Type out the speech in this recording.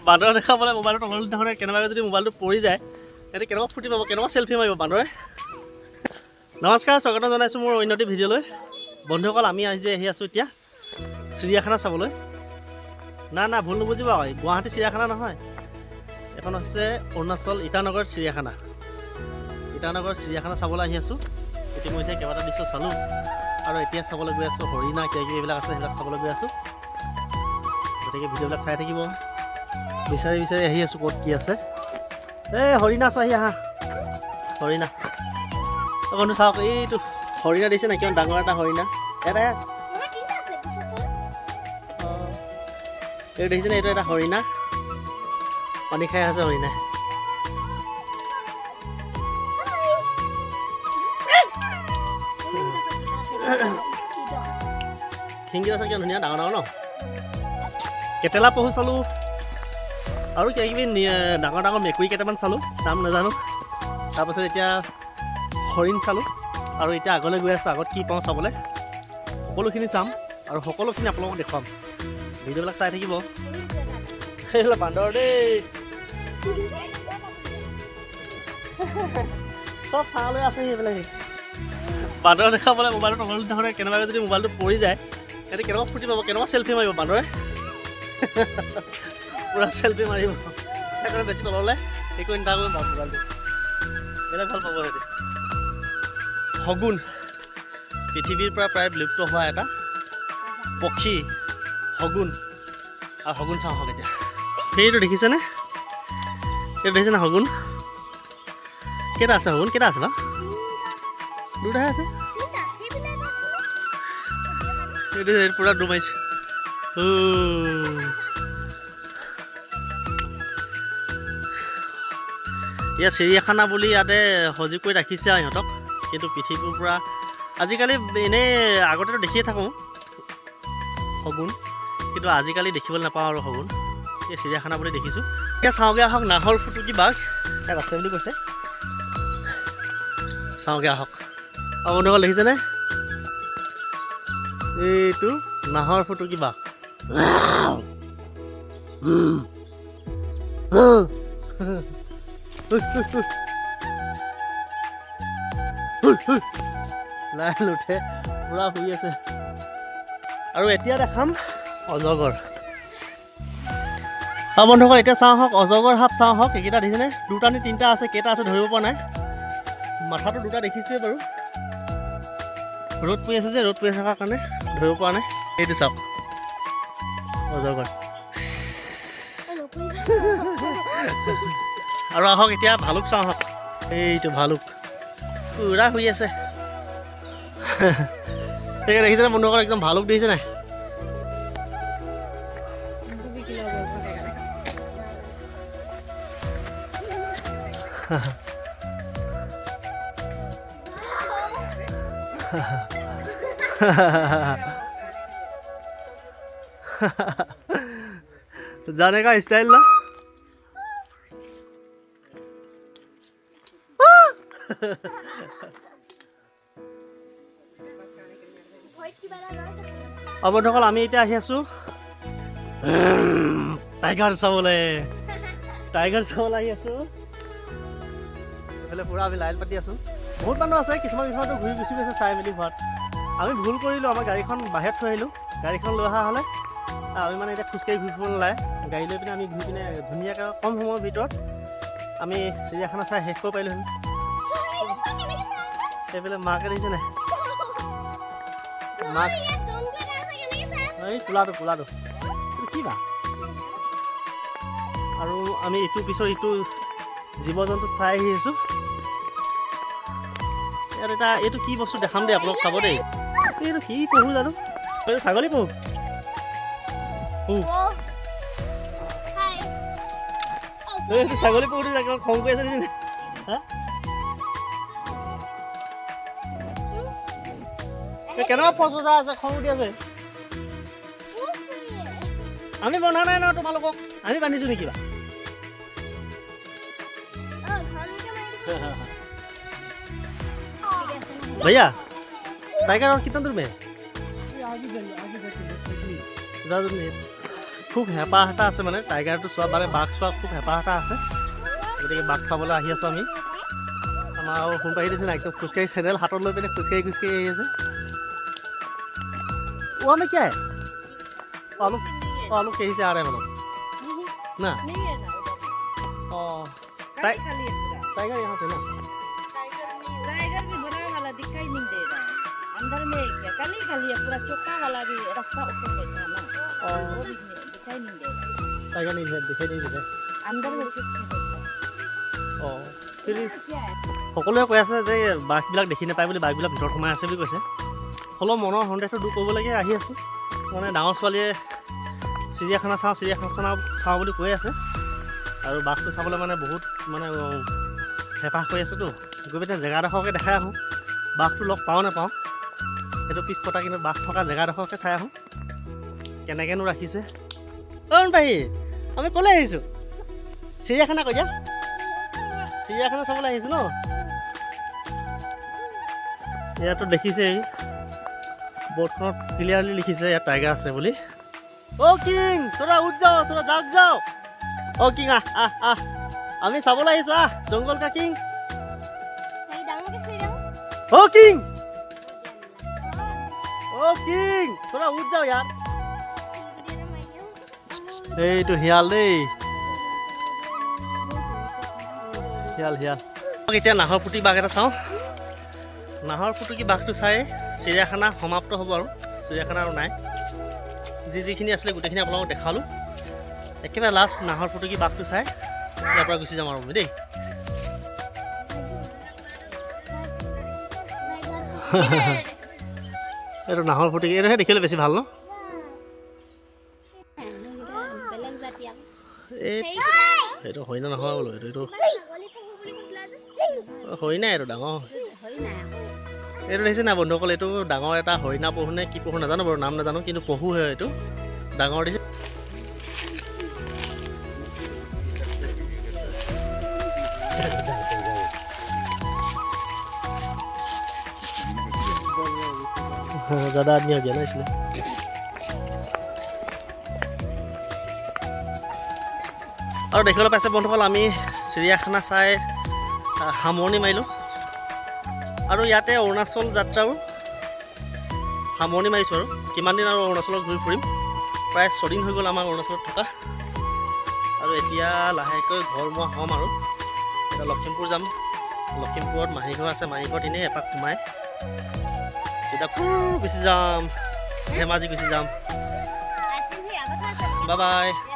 বান্দৰ দেখা পালে মোবাইলটো তললৈ দিনাখনে কেনেবাকৈ যদি মোবাইলটো পৰি যায় সিহঁতে কেনেকুৱা ফূৰ্তি পাব, কেনেকুৱা চেল্ফি মাৰিব বান্দৰে। নমস্কাৰ, স্বাগতম জনাইছোঁ মোৰ অন্য এটি ভিডিঅ'লৈ। বন্ধুসকল, আমি আজি আহি আছোঁ এতিয়া চিৰিয়াখানা চাবলৈ। না ভুল নুবুজিব, গুৱাহাটী চিৰিয়াখানা নহয়, এখন হৈছে অৰুণাচল ইটানগৰ চিৰিয়াখানা। ইটানগৰ চিৰিয়াখানা চাবলৈ আহি আছোঁ। ইতিমধ্যে কেইবাটা দৃশ্য চালোঁ আৰু এতিয়া চাবলৈ গৈ আছোঁ হৰিণা কিবা কিবি এইবিলাক আছে, সেইবিলাক চাবলৈ গৈ আছোঁ। গতিকে ভিডিঅ'বিলাক চাই থাকিব। বিচাৰি বিচাৰি আহি আছোঁ ক'ত কি আছে। এই হৰিণা আছোঁ, আহি আহা হৰিণা। বন্ধু চাওক, এইটো হৰিণা দিছে নাই, কিমান ডাঙৰ এটা হৰিণা এটাই আছে। এইটো দেখিছেনে, এইটো এটা হৰিণা, পানী খাই আছে হৰিণাই। শিংগিত আছে কিমান ধুনীয়া, ডাঙৰ ডাঙৰ ন। কেটেলা পহু চালোঁ আৰু কিবা কিবি ডাঙৰ ডাঙৰ মেকুৰী কেইটামান চালোঁ, নাম নাজানো। তাৰপাছত এতিয়া হৰিণ চালোঁ আৰু এতিয়া আগলৈ গৈ আছোঁ। আগত কি পাওঁ চাবলৈ, সকলোখিনি চাম আৰু সকলোখিনি আপোনালোকক দেখুৱাম। ভিডিঅ'বিলাক চাই থাকিব। সেইবিলাক বান্দৰ দেই, চব চাবলৈ আছে সেইবিলাকে। বান্দৰ দেখা পালে মোবাইলটো তললৈ দিনাখনে কেনেবাকৈ যদি মোবাইলটো পৰি যায় সিহঁতে কেনেকুৱা ফূৰ্তি পাব, কেনেকুৱা চেল্ফি মাৰিব বান্দৰে। পূৰা চেল্ফি মাৰিব, সেইকাৰণে বেছি তললৈ একো চিন্তা কৰিব পাব মোবাইলটো, বেলেগ ভাল পাব সিহঁতে। শগুন, পৃথিৱীৰ পৰা প্ৰায় বিলুপ্ত হোৱা এটা পক্ষী শগুন। আৰু শগুন চাওঁ হওক এতিয়া। সেইটো দেখিছেনে, এইটো দেখিছেনে শগুন? কেইটা আছে শগুন, কেইটা আছে বা? দুটাহে আছে। এইটো পূৰা ডুবাইছে। এতিয়া চিৰিয়াখানা বুলি ইয়াতে সজীৱ কৰি ৰাখিছে আৰু সিহঁতক, কিন্তু পৃথিৱীৰ পৰা আজিকালি এনেই আগতেতো দেখিয়ে থাকোঁ শগুন, কিন্তু আজিকালি দেখিবলৈ নাপাওঁ আৰু শগুন। এই চিৰিয়াখানা বুলি দেখিছোঁ। এতিয়া চাওঁগৈ আহক, নাহৰ ফুটুকী বাঘ ইয়াত আছে বুলি কৈছে, চাওঁগৈ আহক। আৰু বন্ধুসকল দেখিছেনে, এইটো নাহৰ ফুটুকী বাঘ। নাই নুঠে, পূৰা শুই আছে। আৰু এতিয়া দেখাম অজগৰ। আৰু বন্ধুসকল এতিয়া চাওঁ হওক, অজগৰ সাপ চাওঁ হওক। এইকেইটা দেখিছেনে, দুটা নে তিনিটা আছে, কেইটা আছে ধৰিব পৰা নাই। মাথাটো দুটা দেখিছোৱে বাৰু, ৰ'দ পৰি আছে যে, ৰ'দ পৰি থকাৰ কাৰণে ধৰিব পৰা নাই। এইটো চাওক অজগৰ। আৰু আহক এতিয়া ভালুক চাওঁ হওক। এইটো ভালুক পূৰা শুই আছে। সেইকাৰণে দেখিছেনে বন্ধুসকল, একদম ভালুক দেখিছে নাই। जाने का स्टाइल ना। বন্ধুসকল আমি এতিয়া আহি আছোঁ টাইগাৰ চাবলৈ। টাইগাৰ চাবলৈ আহি আছোঁ। এইফালে পূৰা আমি লাইন পাতি আছোঁ। বহুত মানুহ আছে, কিছুমানতো ঘূৰি গুচি গৈছে চাই মেলি ঘৰত। আমি ভুল কৰিলোঁ, আমাৰ গাড়ীখন বাহিৰত থৈ আহিলোঁ। গাড়ীখন লৈ অহা হ'লে আমি মানে এতিয়া খোজকাঢ়ি ঘূৰি ফুৰিব নালাগে, গাড়ী লৈ পিনে আমি ঘূৰি পিনে ধুনীয়াকৈ কম সময়ৰ ভিতৰত আমি চিৰিয়াখানা চাই শেষ কৰিব পাৰিলোহেঁতেন। এইফালে মাকে দেখিছে নাই, মাক এই কোলাটো কোলাটো কি বা। আৰু আমি ইটোৰ পিছত ইটো জীৱ জন্তু চাই আহি আছোঁ। ইয়াত এটা এইটো কি বস্তু দেখাম দেই, আপোনালোক চাব দেই। এইটো কি পহু জানো, এইটো ছাগলী পহু। এইটো ছাগলী পহুটো কিমান খং কৰি আছে দেখিছেনে। কেনেকুৱা ফচ ফচা আছে, খং উঠি আছে। আমি বন্ধা নাই ন তোমালোকক, আমি বান্ধিছোঁ নেকি বা। भैया टाइगर और कितना दूर में है? ज़्यादा नहीं, খুব হেঁপাহ এটা আছে মানে টাইগাৰটো চোৱা মানে বাঘ চোৱা খুব হেঁপাহ এটা আছে গতিকে বাঘ চাবলৈ আহি আছোঁ আমি আমাৰ আৰু ফোন পাৰি দিছে না একদম খোজকাঢ়ি চেনেল হাতত লৈ পিনে খোজকাঢ়ি আহি আছে वो में क्या है आलू कहीं से आ रहे हैं मतलब ना नहीं है ना टाइगर यहाँ से ना टाइगर भी बड़ा वाला दिखाई नहीं दे रहा है अंदर में क्या खाली खाली है पूरा चौका वाला भी रास्ता ऊपर में था ना वो भी दिखाई नहीं दे रहा टाइगर नहीं दिखाई नहीं दे अंदर में कुछ नहीं दिखता क्या है সকলোৱে কৈ আছে যে বাঘবিলাক দেখি নাপায় বুলি বাঘবিলাক ভিতৰত সোমাই আছে বুলি কৈছে হ'লেও মনৰ সন্দেহটো দূৰ কৰিবলৈকে আহি আছোঁ মানে ডাঙৰ ছোৱালীয়ে চিৰিয়াখানা চাওঁ বুলি কৈ আছে আৰু বাঘটো চাবলৈ মানে বহুত মানে হেঁপাহ কৰি আছোঁতো গৈ পিনে জেগাডোখৰকে দেখাই আহোঁ বাঘটো লগ পাওঁ নাপাওঁ সেইটো পিছ পতা কিন্তু বাঘ থকা জেগাডোখৰকে চাই আহোঁ কেনেকৈনো ৰাখিছে পাহি আমি ক'লৈ আহিছোঁ চিৰিয়াখানা কৈ দিয়া চিৰিয়াখানা চাবলৈ আহিছোঁ ন ইয়াতো দেখিছেই বৰ্ডখনত ক্লিয়াৰলি লিখিছে ইয়াত টাইগাৰ আছে বুলি অ' কিং তোৰা উঠ যাও তোৰা যাওক অ' কিং আহ আমি চাবলৈ আহিছোঁ জংঘল কা কিং অ' কিং তোৰা উঠ যাও ইয়াৰ এইটো শিয়াল দেই শিয়াল এতিয়া নাহৰ ফুটি বাঘ এটা চাওঁ নাহৰ ফুটুকী বাঘটো চাই চিৰিয়াখানা সমাপ্ত হ'ব আৰু চিৰিয়াখানা আৰু নাই যিখিনি আছিলে গোটেইখিনি আপোনালোকক দেখালোঁ একেবাৰে লাষ্ট নাহৰ ফুটুকী বাঘটো চাই ইয়াৰ পৰা গুচি যাম আৰু আমি দেই এইটো নাহৰ ফুটুকী এইটোহে দেখিবলৈ বেছি ভাল ন এইটো হৰিণা নহয় বোলো এইটো হৰিণা এইটো ডাঙৰ এইটো দেখিছে নাই বন্ধুসকল এইটো ডাঙৰ এটা হৰিণা পহু নে কি পহু নাজানো বাৰু নাম নাজানো কিন্তু পহু হয় এইটো ডাঙৰ দিছে ज़्यादा आदमी हो गया ना इसलिए আৰু দেখিবলৈ পাইছে বন্ধুসকল আমি চিৰিয়াখানা চাই সামৰণি মাৰিলোঁ আৰু ইয়াতে অৰুণাচল যাত্ৰাও সামৰণি মাৰিছোঁ আৰু কিমান দিন আৰু অৰুণাচলত ঘূৰি ফুৰিম প্ৰায় 6 দিন হৈ গ'ল আমাৰ অৰুণাচলত থকা আৰু এতিয়া লাহেকৈ ঘৰমুৱা হ'ম আৰু এতিয়া লখিমপুৰ যাম লখিমপুৰত মাহীঘৰ আছে মাহীঘৰত এনেই এপাক সোমাই চিধা গুচি যাম ধেমাজি গুচি যাম বাই বাই